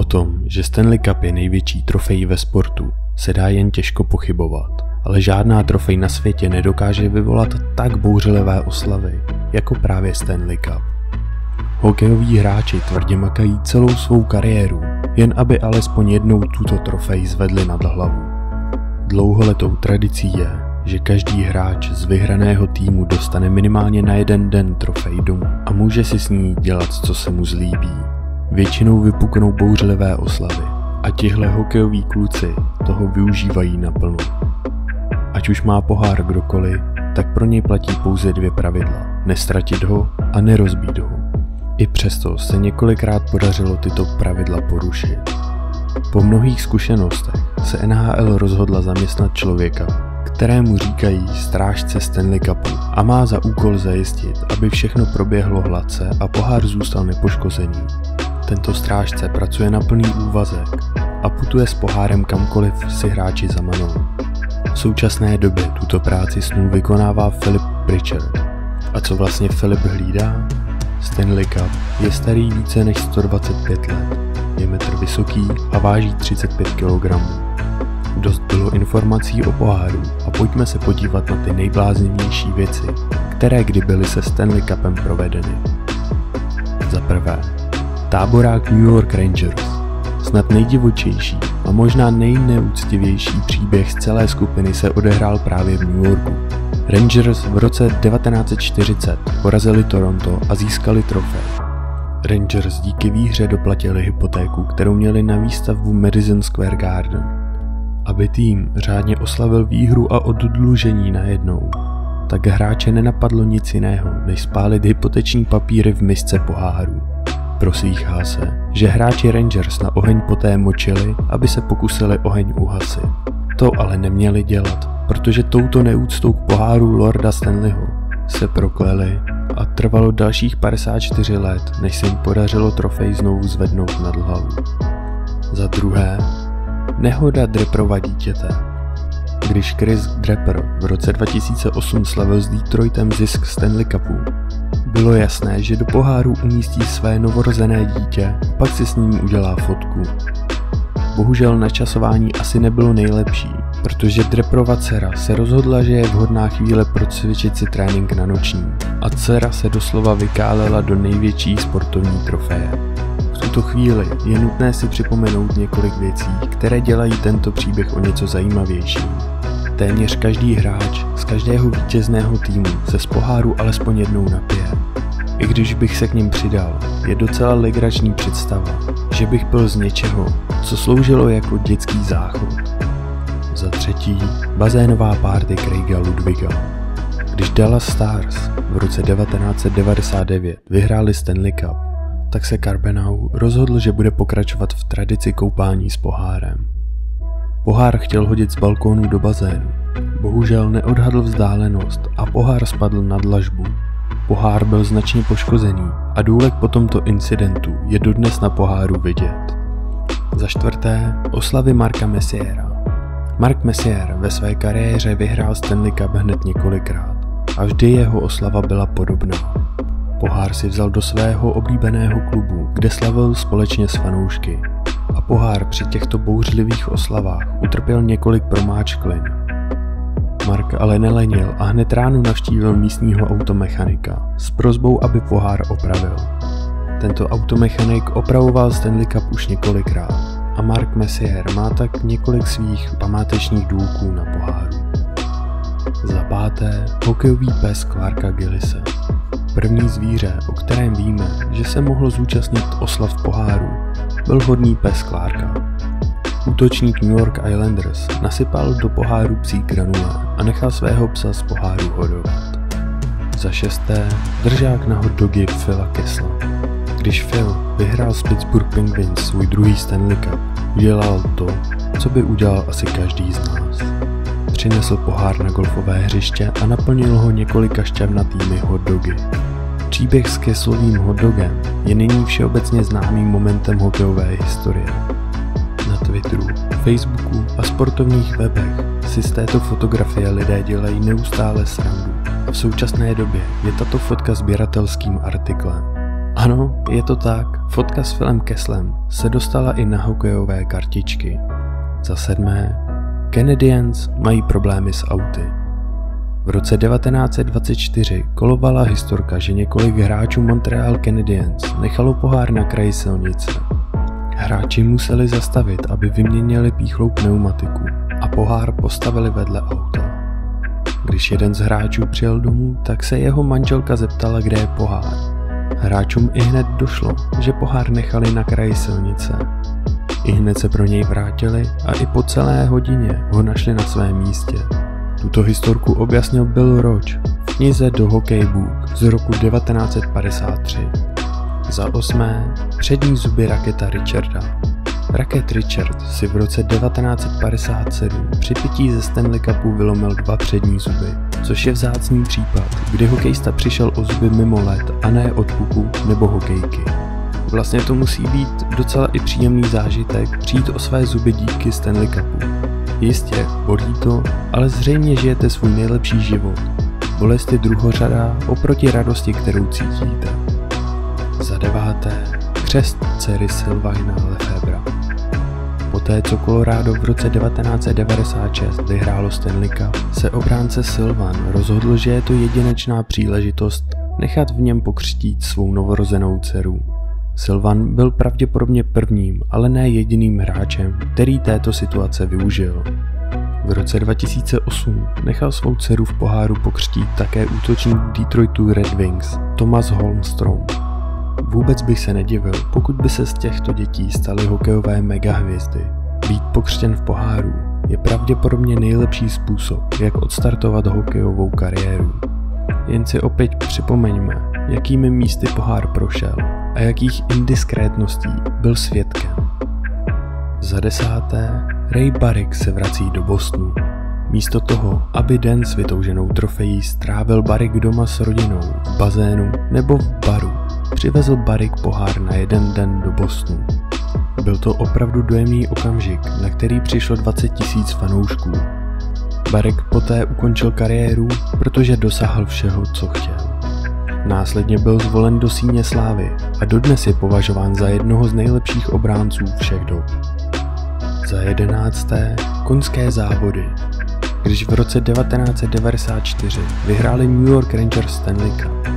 tom, že Stanley Cup je největší trofej ve sportu, se dá jen těžko pochybovat, ale žádná trofej na světě nedokáže vyvolat tak bouřlivé oslavy, jako právě Stanley Cup. Hokejoví hráči tvrdě makají celou svou kariéru, jen aby alespoň jednou tuto trofej zvedli nad hlavu. Dlouholetou tradicí je, že každý hráč z vyhraného týmu dostane minimálně na jeden den trofej domů a může si s ní dělat, co se mu zlíbí. Většinou vypuknou bouřlivé oslavy a tihle hokejoví kluci toho využívají naplno. Ať už má pohár kdokoliv, tak pro něj platí pouze 2 pravidla: nestratit ho a nerozbít ho. I přesto se několikrát podařilo tyto pravidla porušit. Po mnohých zkušenostech se NHL rozhodla zaměstnat člověka, kterému říkají strážce Stanley Cupu, a má za úkol zajistit, aby všechno proběhlo hladce a pohár zůstal nepoškozený. Tento strážce pracuje na plný úvazek a putuje s pohárem kamkoliv si hráči zamanou. V současné době tuto práci snů vykonává Philip Pritchard. A co vlastně Philip hlídá? Stanley Cup je starý více než 125 let, je metr vysoký a váží 35 kg. Dost bylo informací o poháru a pojďme se podívat na ty nejbláznivnější věci, které kdy byly se Stanley Cupem provedeny. Za prvé, táborák New York Rangers. Snad nejdivočejší a možná nejneúctivější příběh z celé skupiny se odehrál právě v New Yorku. Rangers v roce 1940 porazili Toronto a získali trofej. Rangers díky výhře doplatili hypotéku, kterou měli na výstavbu Madison Square Garden. Aby tým řádně oslavil výhru a oddlužení najednou, tak hráče nenapadlo nic jiného, než spálit hypoteční papíry v misce poháru. Proslýchá se, že hráči Rangers na oheň poté močili, aby se pokusili oheň uhasit. To ale neměli dělat, protože touto neúctou k poháru Lorda Stanleyho se prokleli a trvalo dalších 54 let, než se jim podařilo trofej znovu zvednout nad hlavu. Za druhé, nehoda Draperova dítěte. Když Chris Draper v roce 2008 slavil s Detroitem zisk Stanley Cupu, bylo jasné, že do poháru umístí své novorozené dítě a pak si s ním udělá fotku. Bohužel načasování asi nebylo nejlepší, protože Draperova dcera se rozhodla, že je vhodná chvíle procvičit si trénink na noční a dcera se doslova vykálela do největší sportovní trofeje. V tuto chvíli je nutné si připomenout několik věcí, které dělají tento příběh o něco zajímavější. Téměř každý hráč z každého vítězného týmu se z poháru alespoň jednou napije. I když bych se k ním přidal, je docela legrační představa, že bych pil z něčeho, co sloužilo jako dětský záchod. Za třetí, bazénová party Craiga Ludwiga. Když Dallas Stars v roce 1999 vyhráli Stanley Cup, tak se Carbenau rozhodl, že bude pokračovat v tradici koupání s pohárem. Pohár chtěl hodit z balkónu do bazénu. Bohužel neodhadl vzdálenost a pohár spadl na dlažbu. Pohár byl značně poškozený a důlek po tomto incidentu je dodnes na poháru vidět. Za čtvrté, oslavy Marka Messiera. Mark Messier ve své kariéře vyhrál Stanley Cup hned několikrát a vždy jeho oslava byla podobná. Pohár si vzal do svého oblíbeného klubu, kde slavil společně s fanoušky. A pohár při těchto bouřlivých oslavách utrpěl několik promáčklin. Mark ale nelenil a hned ráno navštívil místního automechanika s prosbou, aby pohár opravil. Tento automechanik opravoval Stanley Cup už několikrát a Mark Messier má tak několik svých památečních důlků na poháru. Za páté, hokejový pes Clarka Gillise. První zvíře, o kterém víme, že se mohlo zúčastnit oslav poháru, byl hodný pes Clarka. Útočník New York Islanders nasypal do poháru psí granule a nechal svého psa z poháru hodovat. Za šesté, držák na hot dogy Phila Kessla. Když Phil vyhrál s Pittsburgh Penguins svůj druhý Stanley Cup, udělal to, co by udělal asi každý z nás. Přinesl pohár na golfové hřiště a naplnil ho několika šťavnatými hot dogy. Příběh s Kesslovým hot dogem je nyní všeobecně známým momentem hokejové historie. Na Twitteru, Facebooku a sportovních webech si z této fotografie lidé dělají neustále srandu a v současné době je tato fotka sběratelským artiklem. Ano, je to tak, fotka s Philem Kesslem se dostala i na hokejové kartičky. Za 7. Canadiens mají problémy s auty. V roce 1924 kolovala historka, že několik hráčů Montreal Canadiens nechalo pohár na kraji silnice. Hráči museli zastavit, aby vyměnili píchlou pneumatiku a pohár postavili vedle auta. Když jeden z hráčů přijel domů, tak se jeho manželka zeptala, kde je pohár. Hráčům ihned došlo, že pohár nechali na kraji silnice. Ihned se pro něj vrátili a i po celé hodině ho našli na svém místě. Tuto historku objasnil Bill Roach v knize The Hockey Book z roku 1953. Za 8. Přední zuby Raketa Richarda. Raket Richard si v roce 1957 při pití ze Stanley Cupu vylomil 2 přední zuby, což je vzácný případ, kdy hokejista přišel o zuby mimo led a ne od puku nebo hokejky. Vlastně to musí být docela i příjemný zážitek přijít o své zuby díky Stanley Cupu. Jistě, bolí to, ale zřejmě žijete svůj nejlepší život. Bolest je druhořadá oproti radosti, kterou cítíte. Za 9. Křest dcery Sylvaina Lefebvre. Poté, co Colorado v roce 1996 vyhrálo Stanley Cup, se obránce Sylvan rozhodl, že je to jedinečná příležitost nechat v něm pokřtít svou novorozenou dceru. Sylvan byl pravděpodobně prvním, ale ne jediným hráčem, který této situace využil. V roce 2008 nechal svou dceru v poháru pokřtít také útočník Detroitu Red Wings Thomas Holmstrom. Vůbec bych se nedivil, pokud by se z těchto dětí staly hokejové megahvězdy. Být pokřtěn v poháru je pravděpodobně nejlepší způsob, jak odstartovat hokejovou kariéru. Jen si opět připomeňme, jakými místy pohár prošel a jakých indiskrétností byl svědkem. Za 10. Ray Barrick se vrací do Bostonu. Místo toho, aby den s vytouženou trofejí strávil Barrick doma s rodinou, v bazénu nebo v baru, přivezl Barrick pohár na jeden den do Bostonu. Byl to opravdu dojemný okamžik, na který přišlo 20 000 fanoušků. Barrick poté ukončil kariéru, protože dosáhl všeho, co chtěl. Následně byl zvolen do síně slávy a dodnes je považován za jednoho z nejlepších obránců všech dob. Za 11. Koňské závody. Když v roce 1994 vyhráli New York Rangers Stanley Cup,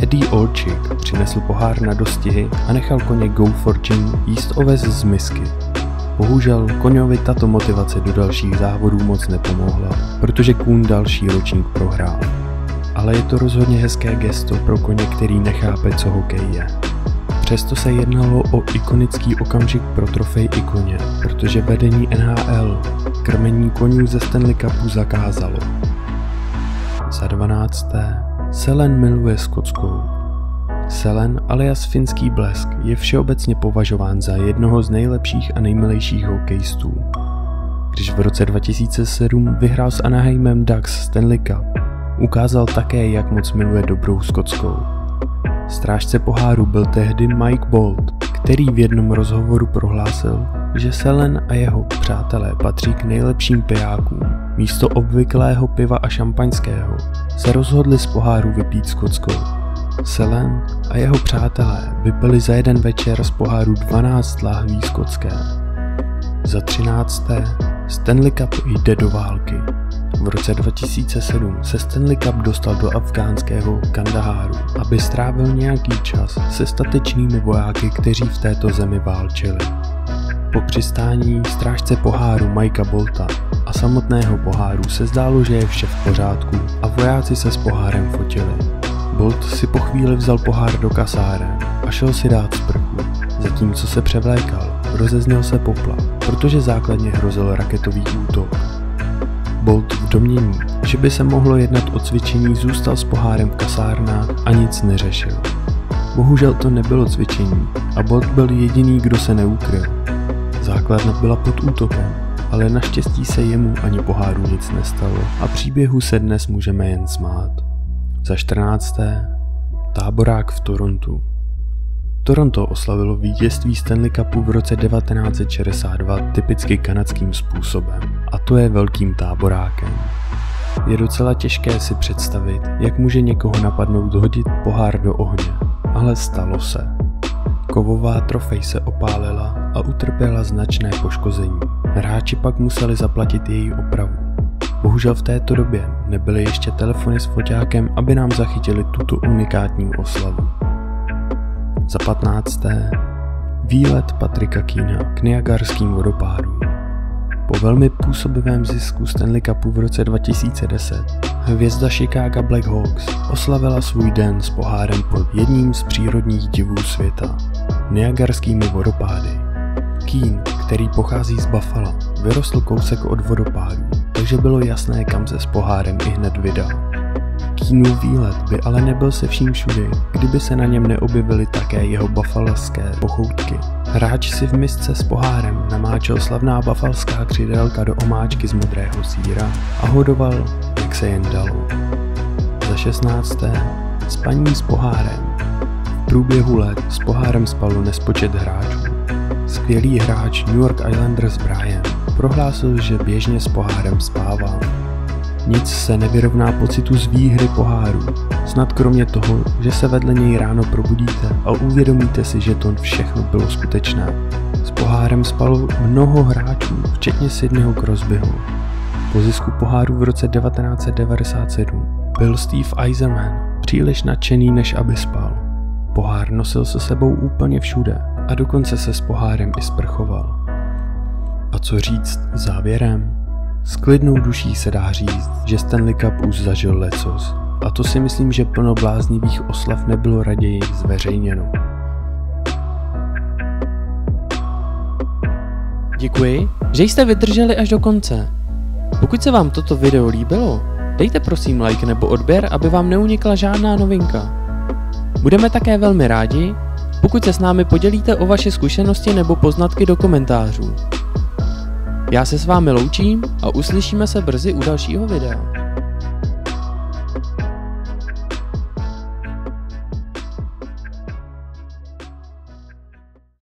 Eddie Olczyk přinesl pohár na dostihy a nechal koně Go Fortune jíst oves z misky. Bohužel koňovi tato motivace do dalších závodů moc nepomohla, protože kůň další ročník prohrál. Ale je to rozhodně hezké gesto pro koně, který nechápe, co hokej je. Přesto se jednalo o ikonický okamžik pro trofej i koně, protože vedení NHL krmení koňů ze Stanley Cupu zakázalo. Za 12. Selen miluje Skotskou. Selen alias finský blesk je všeobecně považován za jednoho z nejlepších a nejmilejších hokejistů. Když v roce 2007 vyhrál s Anaheimem Ducks Stanley Cup, ukázal také, jak moc miluje dobrou Skotskou. Strážce poháru byl tehdy Mike Bolt, který v jednom rozhovoru prohlásil, že Selen a jeho přátelé patří k nejlepším pijákům. Místo obvyklého piva a šampaňského se rozhodli z poháru vypít Skotskou. Selen a jeho přátelé vypili za jeden večer z poháru 12 láhví skotské. Za 13. Stanley Cup jde do války. V roce 2007 se Stanley Cup dostal do afghánského Kandaháru, aby strávil nějaký čas se statečnými vojáky, kteří v této zemi válčili. Po přistání strážce poháru Mikea Bolta a samotného poháru se zdálo, že je vše v pořádku a vojáci se s pohárem fotili. Bolt si po chvíli vzal pohár do kasáren a šel si dát sprchu. Zatímco se převlékal, rozezněl se poplach, protože základně hrozil raketový útok. Bolt v domnění, že by se mohlo jednat o cvičení, zůstal s pohárem v kasárnách a nic neřešil. Bohužel to nebylo cvičení a Bolt byl jediný, kdo se neukryl. Základna byla pod útokem, ale naštěstí se jemu ani poháru nic nestalo a příběhu se dnes můžeme jen smát. Za 14. Táborák v Torontu. Toronto oslavilo vítězství Stanley Cupu v roce 1962 typicky kanadským způsobem, a to je velkým táborákem. Je docela těžké si představit, jak může někoho napadnout hodit pohár do ohně a Ale stalo se. Kovová trofej se opálila a utrpěla značné poškození. Hráči pak museli zaplatit její opravu. Bohužel v této době nebyly ještě telefony s foťákem, aby nám zachytili tuto unikátní oslavu. Za 15. Výlet Patricka Keena k Niagarským vodopádům. Po velmi působivém zisku Stanley Cupu v roce 2010 hvězda Chicaga Blackhawks oslavila svůj den s pohárem pod jedním z přírodních divů světa – Niagarskými vodopády. Keen, který pochází z Buffala, vyrostl kousek od vodopádů, takže bylo jasné, kam se s pohárem ihned vydal. Keenův výlet by ale nebyl se vším všudy, kdyby se na něm neobjevily také jeho buffalské pochoutky. Hráč si v misce s pohárem namáčel slavná buffalská křidélka do omáčky z modrého sýra a hodoval, jak se jen dalo. Za 16. Spaní s pohárem. V průběhu let s pohárem spalo nespočet hráčů. Skvělý hráč New York Islanders Brian prohlásil, že běžně s pohárem spával. Nic se nevyrovná pocitu z výhry poháru, snad kromě toho, že se vedle něj ráno probudíte a uvědomíte si, že to všechno bylo skutečné. S pohárem spalo mnoho hráčů, včetně Sidneyho Crosbyho. Po zisku poháru v roce 1997 byl Steve Yzerman příliš nadšený, než aby spal. Pohár nosil se sebou úplně všude a dokonce se s pohárem i sprchoval. A co říct závěrem? S klidnou duší se dá říct, že Stanley Cup už zažil lecos. A to si myslím, že plno bláznivých oslav nebylo raději zveřejněno. Děkuji, že jste vydrželi až do konce. Pokud se vám toto video líbilo, dejte prosím like nebo odběr, aby vám neunikla žádná novinka. Budeme také velmi rádi, pokud se s námi podělíte o vaše zkušenosti nebo poznatky do komentářů. Já se s vámi loučím a uslyšíme se brzy u dalšího videa.